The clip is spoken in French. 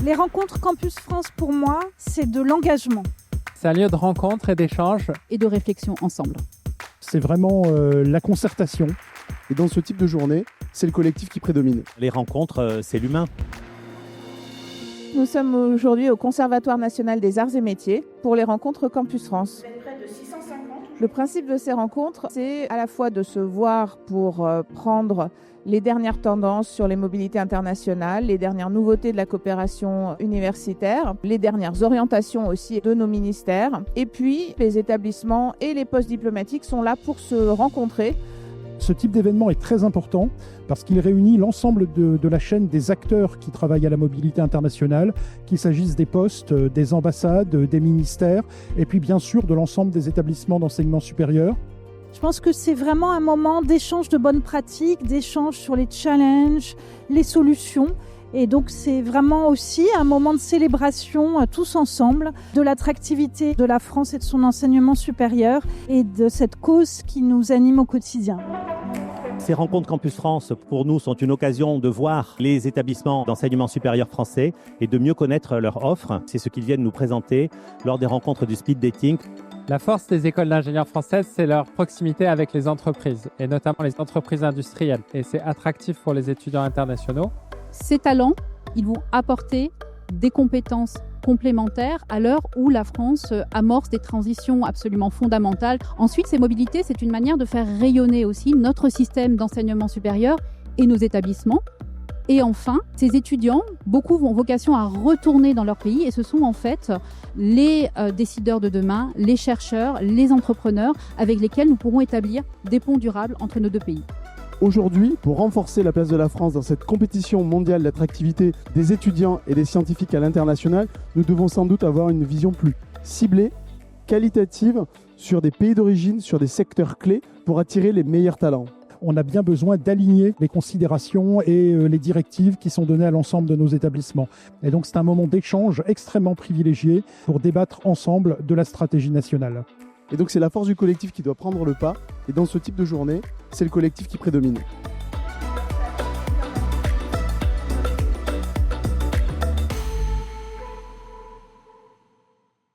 Les rencontres Campus France, pour moi, c'est de l'engagement. C'est un lieu de rencontre et d'échange. Et de réflexion ensemble. C'est vraiment la concertation. Et dans ce type de journée, c'est le collectif qui prédomine. Les rencontres, c'est l'humain. Nous sommes aujourd'hui au Conservatoire national des arts et métiers pour les rencontres Campus France. Le principe de ces rencontres, c'est à la fois de se voir pour prendre les dernières tendances sur les mobilités internationales, les dernières nouveautés de la coopération universitaire, les dernières orientations aussi de nos ministères. Et puis, les établissements et les postes diplomatiques sont là pour se rencontrer. Ce type d'événement est très important parce qu'il réunit l'ensemble de la chaîne des acteurs qui travaillent à la mobilité internationale, qu'il s'agisse des postes, des ambassades, des ministères, et puis bien sûr de l'ensemble des établissements d'enseignement supérieur. Je pense que c'est vraiment un moment d'échange de bonnes pratiques, d'échange sur les challenges, les solutions. Et donc c'est vraiment aussi un moment de célébration tous ensemble de l'attractivité de la France et de son enseignement supérieur et de cette cause qui nous anime au quotidien. Ces rencontres Campus France, pour nous, sont une occasion de voir les établissements d'enseignement supérieur français et de mieux connaître leur offre. C'est ce qu'ils viennent nous présenter lors des rencontres du speed dating. La force des écoles d'ingénieurs françaises, c'est leur proximité avec les entreprises, et notamment les entreprises industrielles. Et c'est attractif pour les étudiants internationaux. Ces talents, ils vont apporter des compétences complémentaires à l'heure où la France amorce des transitions absolument fondamentales. Ensuite, ces mobilités, c'est une manière de faire rayonner aussi notre système d'enseignement supérieur et nos établissements. Et enfin, ces étudiants, beaucoup ont vocation à retourner dans leur pays et ce sont en fait les décideurs de demain, les chercheurs, les entrepreneurs avec lesquels nous pourrons établir des ponts durables entre nos deux pays. Aujourd'hui, pour renforcer la place de la France dans cette compétition mondiale d'attractivité des étudiants et des scientifiques à l'international, nous devons sans doute avoir une vision plus ciblée, qualitative, sur des pays d'origine, sur des secteurs clés pour attirer les meilleurs talents. On a bien besoin d'aligner les considérations et les directives qui sont données à l'ensemble de nos établissements. Et donc c'est un moment d'échange extrêmement privilégié pour débattre ensemble de la stratégie nationale. Et donc c'est la force du collectif qui doit prendre le pas. Et dans ce type de journée, c'est le collectif qui prédomine.